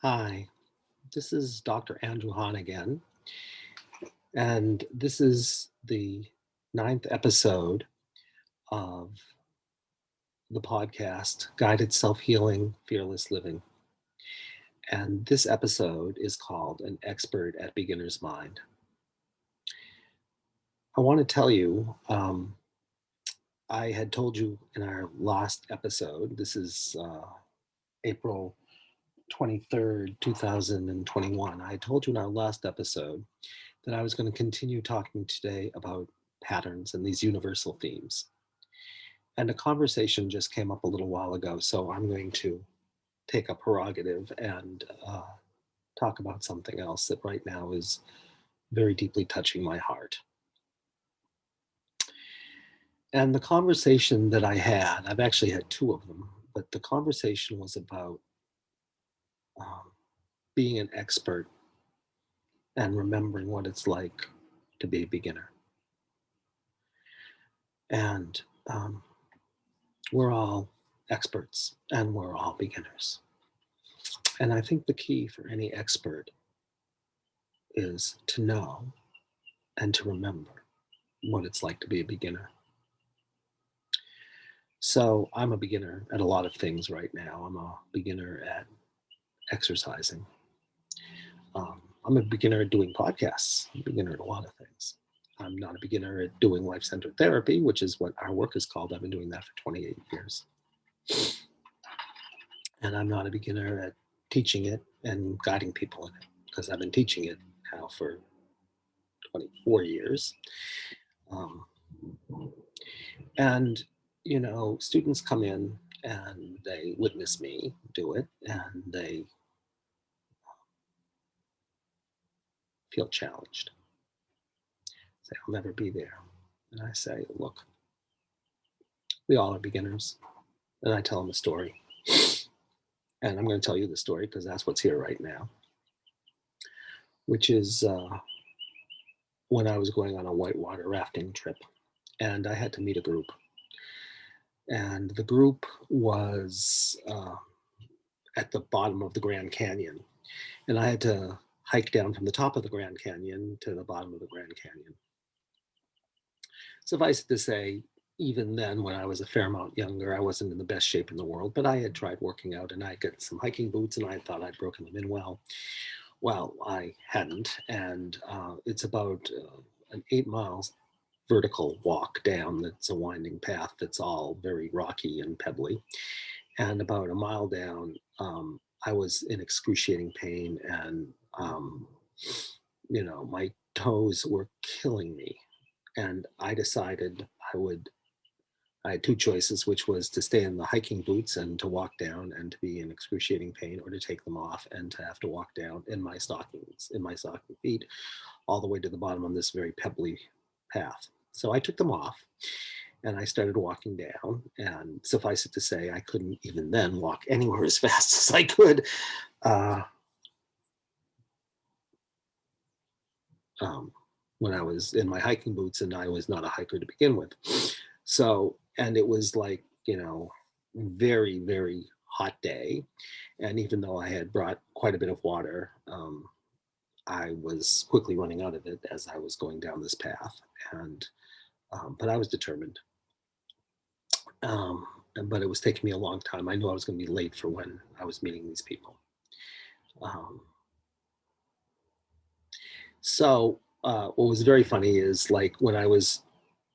Hi, this is Dr. Andrew Hahn again, and this is the ninth episode of the podcast, Guided Self-Healing, Fearless Living. And this episode is called An Expert at Beginner's Mind. I want to tell you, I had told you in our last episode, this is April 23rd, 2021. I told you in our last episode that I was going to continue talking today about patterns and these universal themes. And a conversation just came up a little while ago, so I'm going to take a prerogative and talk about something else that right now is very deeply touching my heart. And the conversation that I had, I've actually had two of them, but the conversation was about um, being an expert and remembering what it's like to be a beginner. And we're all experts and we're all beginners. And I think the key for any expert is to know and to remember what it's like to be a beginner. So I'm a beginner at a lot of things right now. I'm a beginner at exercising. I'm a beginner at doing podcasts. I'm a beginner at a lot of things. I'm not a beginner at doing life-centered therapy, which is what our work is called. I've been doing that for 28 years. And I'm not a beginner at teaching it and guiding people in it because I've been teaching it now for 24 years. Um, and, students come in and they witness me do it and they feel challenged. Say, I'll never be there. And I say, look, we all are beginners. And I tell them a story. And I'm going to tell you the story because that's what's here right now, which is when I was going on a whitewater rafting trip and I had to meet a group. And the group was at the bottom of the Grand Canyon. And I had to hike down from the top of the Grand Canyon to the bottom of the Grand Canyon. Suffice it to say, even then, when I was a fair amount younger, I wasn't in the best shape in the world, but I had tried working out and I got some hiking boots and I thought I'd broken them in well. Well, I hadn't. And it's about an 8 miles vertical walk down that's a winding path that's all very rocky and pebbly. And about a mile down, I was in excruciating pain and, my toes were killing me. And I decided I had two choices, which was to stay in the hiking boots and to walk down and to be in excruciating pain, or to take them off and to have to walk down in my stockings, in my stocking feet, all the way to the bottom on this very pebbly path. So I took them off and I started walking down. And suffice it to say, I couldn't even then walk anywhere as fast as I could. Uh, um, when I was in my hiking boots, and I was not a hiker to begin with. So, and it was like, very, very hot day. And even though I had brought quite a bit of water, I was quickly running out of it as I was going down this path. And, but I was determined. But it was taking me a long time. I knew I was going to be late for when I was meeting these people. Um, what was very funny is like when I was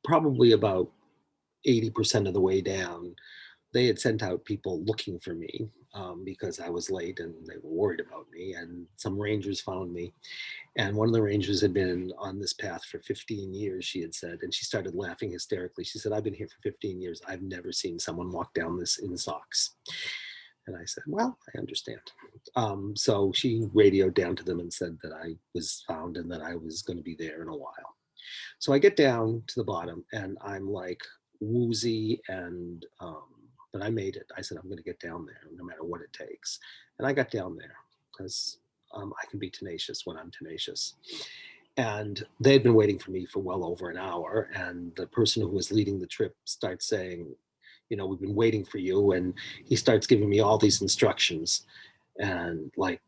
probably about 80% of the way down, they had sent out people looking for me because I was late and they were worried about me. And some rangers found me. And one of the rangers had been on this path for 15 years, she had said. And she started laughing hysterically. She said, I've been here for 15 years. I've never seen someone walk down this in socks. And I said, well, I understand. So she radioed down to them and said that I was found and that I was going to be there in a while. So I get down to the bottom and I'm like woozy but I made it. I said, I'm going to get down there no matter what it takes. And I got down there because I can be tenacious when I'm tenacious. And they had been waiting for me for well over an hour. And the person who was leading the trip starts saying, we've been waiting for you. And he starts giving me all these instructions and like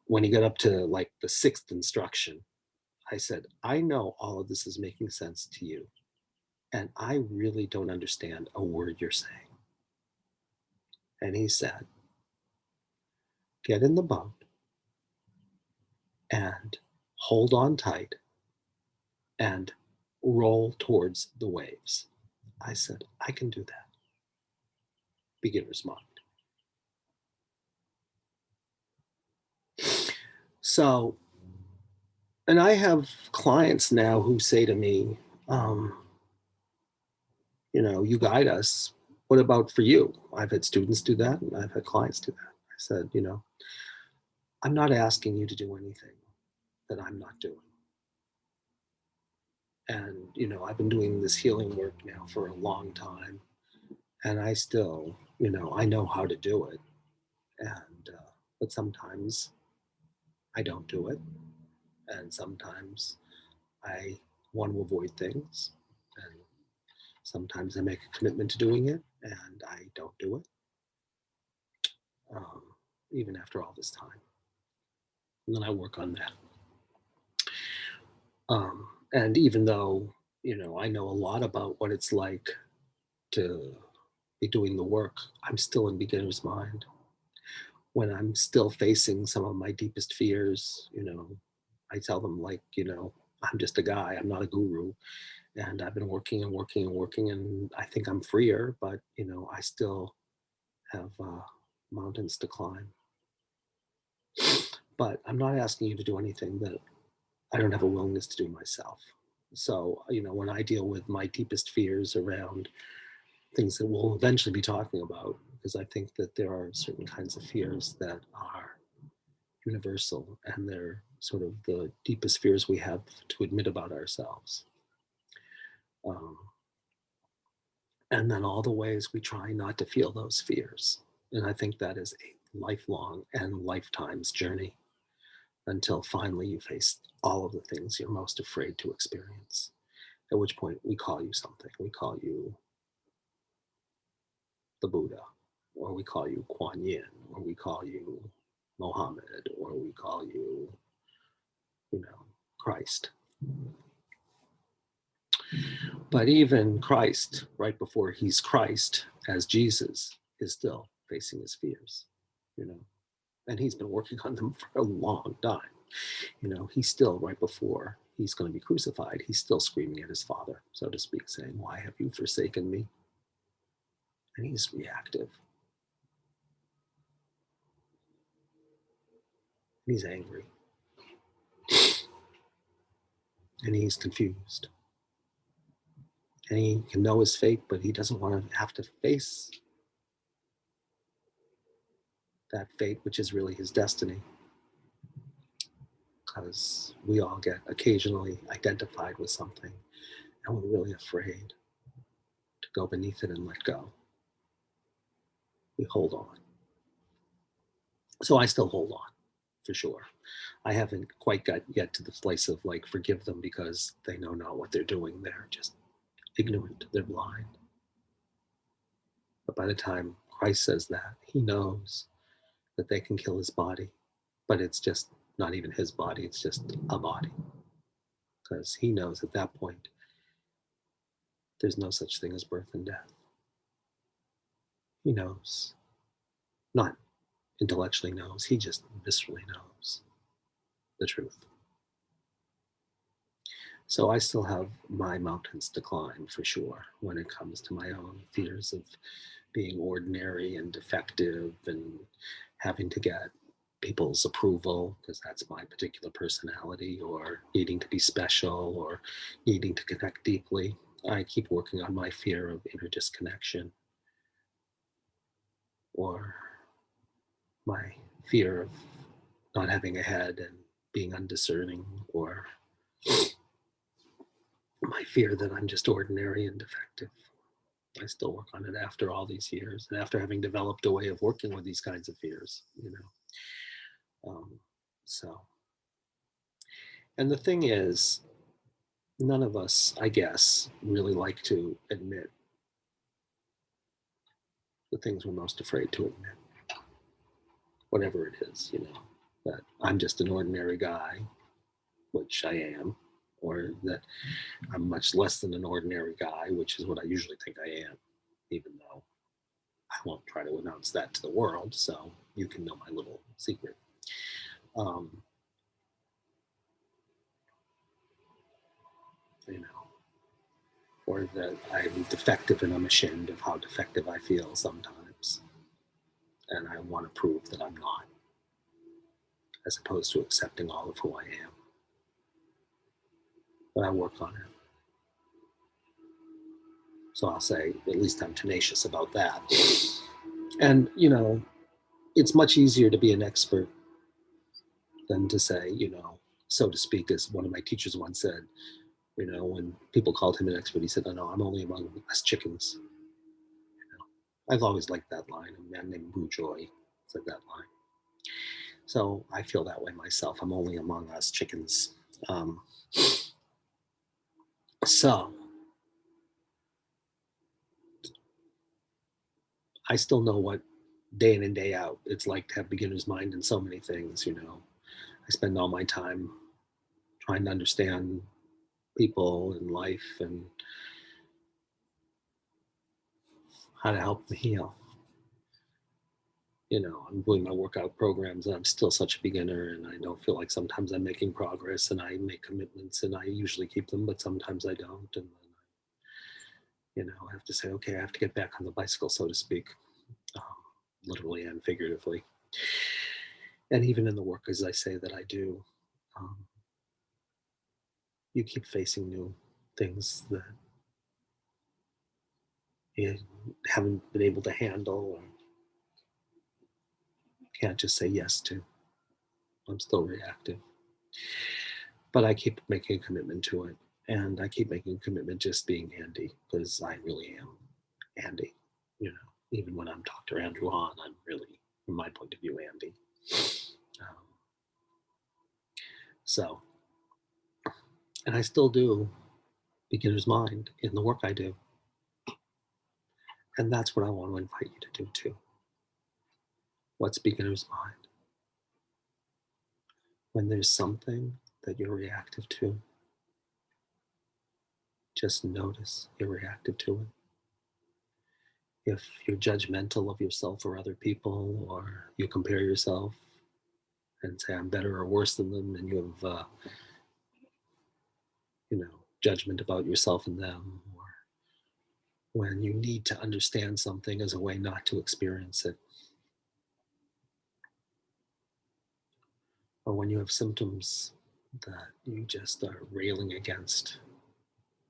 when he got up to like the sixth instruction, I said, I know all of this is making sense to you, and I really don't understand a word you're saying. And he said, get in the boat and hold on tight and roll towards the waves. I said, I can do that. Beginner's mind. So, and I have clients now who say to me, um, you guide us. What about for you? I've had students do that, and I've had clients do that. I said, I'm not asking you to do anything that I'm not doing. And, I've been doing this healing work now for a long time, and I still, I know how to do it. And, but sometimes I don't do it. And sometimes I want to avoid things. And sometimes I make a commitment to doing it and I don't do it, um, even after all this time. And then I work on that. And even though, I know a lot about what it's like to be doing the work, I'm still in beginner's mind. When I'm still facing some of my deepest fears, I tell them, like, I'm just a guy, I'm not a guru. And I've been working and working and working, and I think I'm freer, but, I still have mountains to climb. But I'm not asking you to do anything that I don't have a willingness to do myself. So, when I deal with my deepest fears around things that we'll eventually be talking about, because I think that there are certain kinds of fears that are universal and they're sort of the deepest fears we have to admit about ourselves. Um, and then all the ways we try not to feel those fears. And I think that is a lifelong and lifetime's journey until finally you face all of the things you're most afraid to experience. At which point we call you something. We call you the Buddha, or we call you Kuan Yin, or we call you Mohammed, or we call you, Christ. But even Christ, right before he's Christ as Jesus, is still facing his fears, you know, and he's been working on them for a long time. He's still right before he's going to be crucified. He's still screaming at his father, so to speak, saying, why have you forsaken me? And he's reactive. He's angry. And he's confused. And he can know his fate, but he doesn't want to have to face that fate, which is really his destiny. Because we all get occasionally identified with something and we're really afraid to go beneath it and let go. We hold on. So I still hold on, for sure. I haven't quite got yet to the place of like forgive them because they know not what they're doing. They're just ignorant. They're blind. But by the time Christ says that, he knows that they can kill his body, but it's just not even his body. It's just a body. Because he knows at that point, there's no such thing as birth and death. He knows, not intellectually knows, he just viscerally knows the truth. So I still have my mountains to climb for sure when it comes to my own fears of being ordinary and defective and having to get people's approval because that's my particular personality, or needing to be special, or needing to connect deeply. I keep working on my fear of inner disconnection, or my fear of not having a head and being undiscerning, or my fear that I'm just ordinary and defective. I still work on it after all these years and after having developed a way of working with these kinds of fears. Um, so, and the thing is, none of us, I guess, really like to admit the things we're most afraid to admit, whatever it is. that I'm just an ordinary guy, which I am, or that I'm much less than an ordinary guy, which is what I usually think I am, even though I won't try to announce that to the world. So you can know my little secret. Um, you know, or that I'm defective and I'm ashamed of how defective I feel sometimes. And I want to prove that I'm not, as opposed to accepting all of who I am. But I work on it. So I'll say, at least I'm tenacious about that. And, it's much easier to be an expert than to say, so to speak, as one of my teachers once said, when people called him an expert, he said, "Oh, no, I'm only among us chickens." I've always liked that line. A man named Joy said that line. So I feel that way myself. I'm only among us chickens. Um, so I still know what day in and day out it's like to have beginner's mind in so many things. I spend all my time trying to understand people and life and how to help them heal. I'm doing my workout programs and I'm still such a beginner, and I don't feel like sometimes I'm making progress, and I make commitments and I usually keep them, but sometimes I don't. And then, I have to say, okay, I have to get back on the bicycle, so to speak, um, literally and figuratively. And even in the work, as I say that I do, um, you keep facing new things that you haven't been able to handle or can't just say yes to. I'm still reactive. But I keep making a commitment to it. And I keep making a commitment just being Andy, because I really am Andy. Even when I'm Dr. Andrew Hahn, I'm really, from my point of view, Andy. Um, so, and I still do beginner's mind in the work I do. And that's what I want to invite you to do too. What's beginner's mind? When there's something that you're reactive to, just notice you're reactive to it. If you're judgmental of yourself or other people, or you compare yourself and say I'm better or worse than them, and you have judgment about yourself and them, or when you need to understand something as a way not to experience it, or when you have symptoms that you just are railing against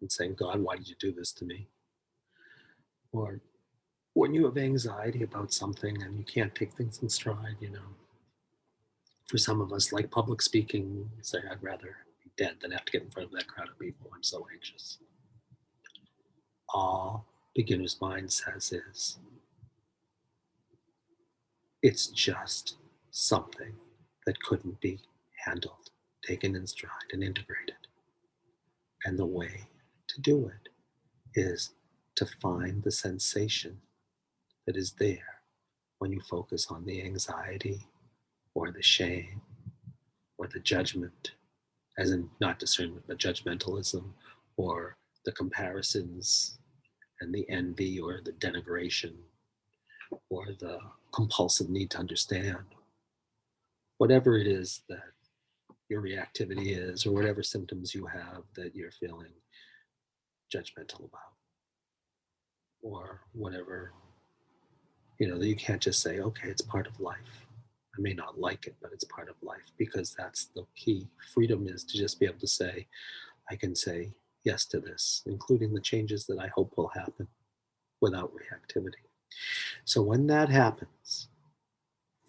and saying, God, why did you do this to me? Or when you have anxiety about something and you can't take things in stride. For some of us, like public speaking, say, I'd rather be dead than have to get in front of that crowd of people. I'm so anxious. All beginner's mind says is, it's just something that couldn't be handled, taken in stride, and integrated. And the way to do it is to find the sensation that is there when you focus on the anxiety or the shame or the judgment, as in not discernment, but judgmentalism, or the comparisons and the envy or the denigration or the compulsive need to understand. Whatever it is that your reactivity is, or whatever symptoms you have that you're feeling judgmental about, or whatever, that you can't just say, okay, it's part of life. I may not like it, but it's part of life, because that's the key. Freedom is to just be able to say, I can say yes to this, including the changes that I hope will happen, without reactivity. So when that happens,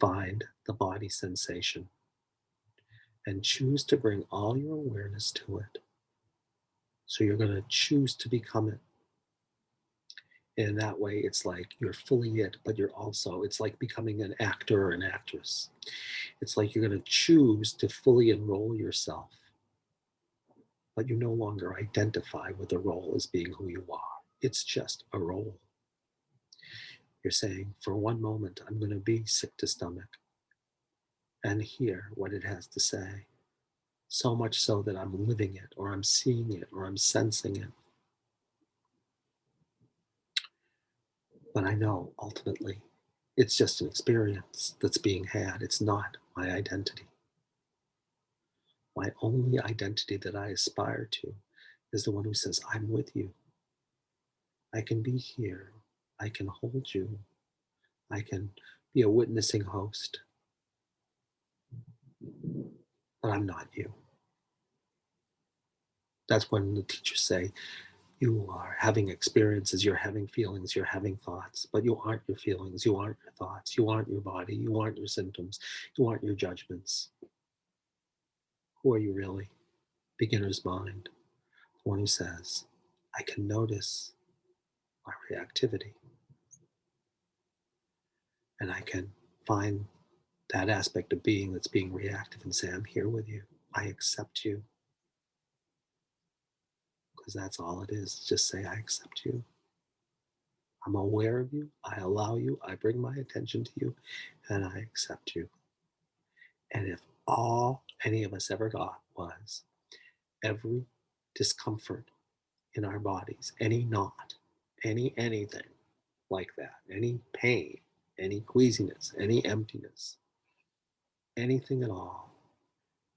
find the body sensation and choose to bring all your awareness to it. So you're going to choose to become it. And that way, it's like you're fully it, but it's like becoming an actor or an actress. It's like you're going to choose to fully enroll yourself, but you no longer identify with the role as being who you are. It's just a role. You're saying, for one moment, I'm going to be sick to stomach. and hear what it has to say. So much so that I'm living it, or I'm seeing it, or I'm sensing it. But I know ultimately it's just an experience that's being had. It's not my identity. My only identity that I aspire to is the one who says, I'm with you. I can be here. I can hold you. I can be a witnessing host, but I'm not you. That's when the teachers say, you are having experiences, you're having feelings, you're having thoughts, but you aren't your feelings, you aren't your thoughts, you aren't your body, you aren't your symptoms, you aren't your judgments. Who are you really? Beginner's mind, the one who says, I can notice my reactivity and I can find that aspect of being that's being reactive and say, I'm here with you. I accept you, because that's all it is. Just say, I accept you. I'm aware of you. I allow you. I bring my attention to you and I accept you. And if all any of us ever got was every discomfort in our bodies, any knot, anything like that, any pain, any queasiness, any emptiness, anything at all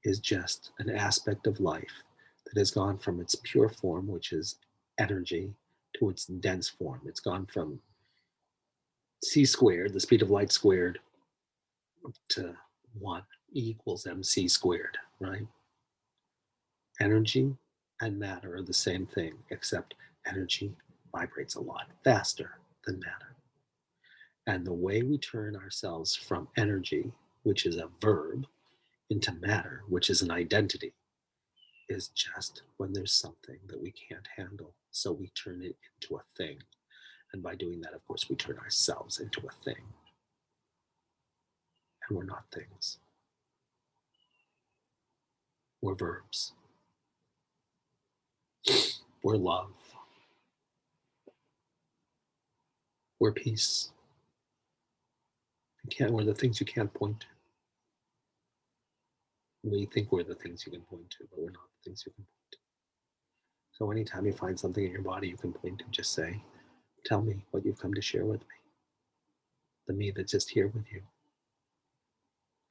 is just an aspect of life that has gone from its pure form, which is energy, to its dense form. It's gone from c squared, the speed of light squared, to 1 equals mc squared, right? Energy and matter are the same thing, except energy vibrates a lot faster than matter. And the way we turn ourselves from energy, which is a verb, into matter, which is an identity, is just when there's something that we can't handle. So we turn it into a thing. And by doing that, of course, we turn ourselves into a thing. And we're not things, we're verbs. We're love. We're peace. We're the things you can't point to. We think we're the things you can point to, but we're not the things you can point to. So anytime you find something in your body you can point to, just say, tell me what you've come to share with me. The me that's just here with you.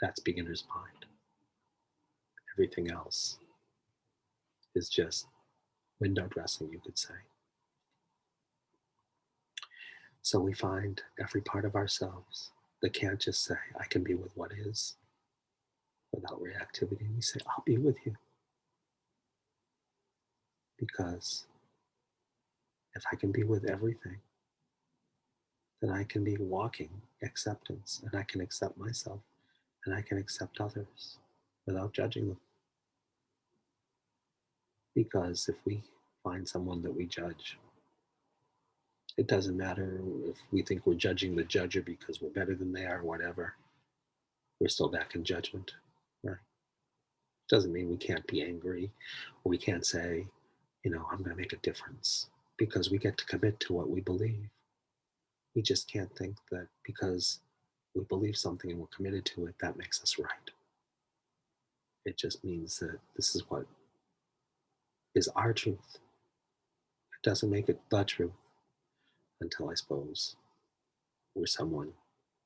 That's beginner's mind. Everything else is just window dressing, you could say. So we find every part of ourselves that can't just say, I can be with what is without reactivity. We say, I'll be with you. Because if I can be with everything, then I can be walking acceptance and I can accept myself and I can accept others without judging them. Because if we find someone that we judge, it doesn't matter if we think we're judging the judger because we're better than they are or whatever, we're still back in judgment, right? Doesn't mean we can't be angry or we can't say, I'm going to make a difference, because we get to commit to what we believe. We just can't think that because we believe something and we're committed to it, that makes us right. It just means that this is what is our truth. It doesn't make it the truth until, I suppose, we're someone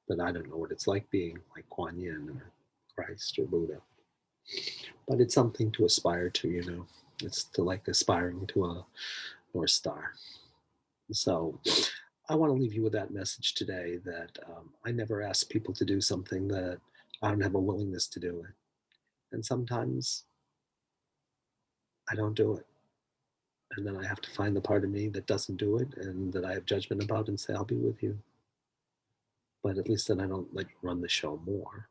that I don't know what it's like being like Kuan Yin or Christ or Buddha. But it's something to aspire to. It's to like aspiring to a North Star. So I want to leave you with that message today, that I never ask people to do something that I don't have a willingness to do it. And sometimes I don't do it. And then I have to find the part of me that doesn't do it and that I have judgment about and say, I'll be with you. But at least then I don't let you run the show more.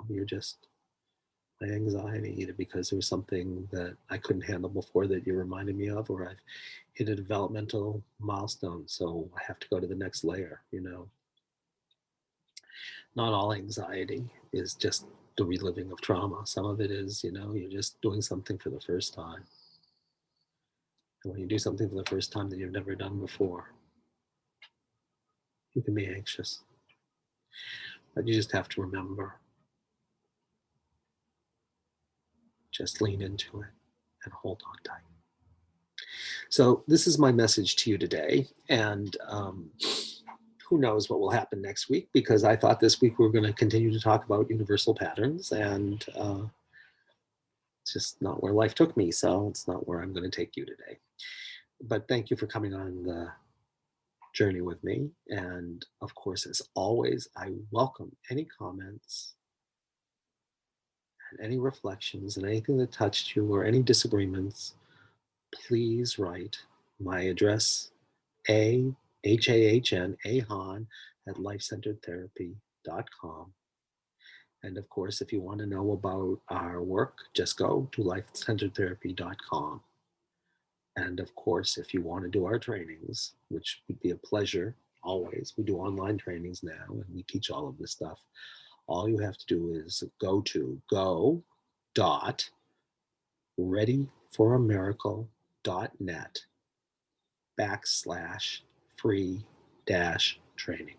You're just my anxiety, either because there was something that I couldn't handle before that you reminded me of, or I've hit a developmental milestone. So I have to go to the next layer. Not all anxiety is just the reliving of trauma. Some of it is, you're just doing something for the first time. And when you do something for the first time that you've never done before, you can be anxious. But you just have to remember Just lean into it and hold on tight. So this is my message to you today. And who knows what will happen next week, because I thought this week we were going to continue to talk about universal patterns, and it's just not where life took me. So it's not where I'm going to take you today. But thank you for coming on the journey with me. And of course, as always, I welcome any comments and any reflections and anything that touched you or any disagreements. Please write. My address, Ahahn at lifecenteredtherapy.com. And of course, if you want to know about our work, just go to lifecenteredtherapy.com. And of course, if you want to do our trainings, which would be a pleasure always, we do online trainings now and we teach all of this stuff. All you have to do is go to go.readyforamiracle.net/free-training.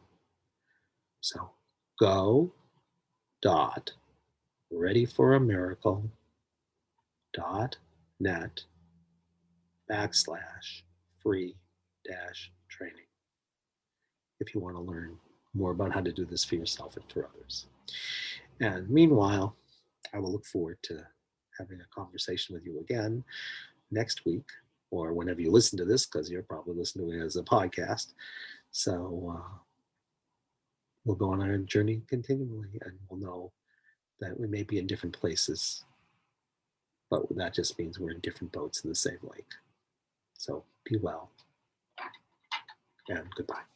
So go.readyforamiracle.net/free-training if you want to learn more about how to do this for yourself and for others. And meanwhile, I will look forward to having a conversation with you again next week, or whenever you listen to this, because you're probably listening to it as a podcast. So we'll go on our journey continually, and we'll know that we may be in different places, but that just means we're in different boats in the same lake. So be well, and goodbye.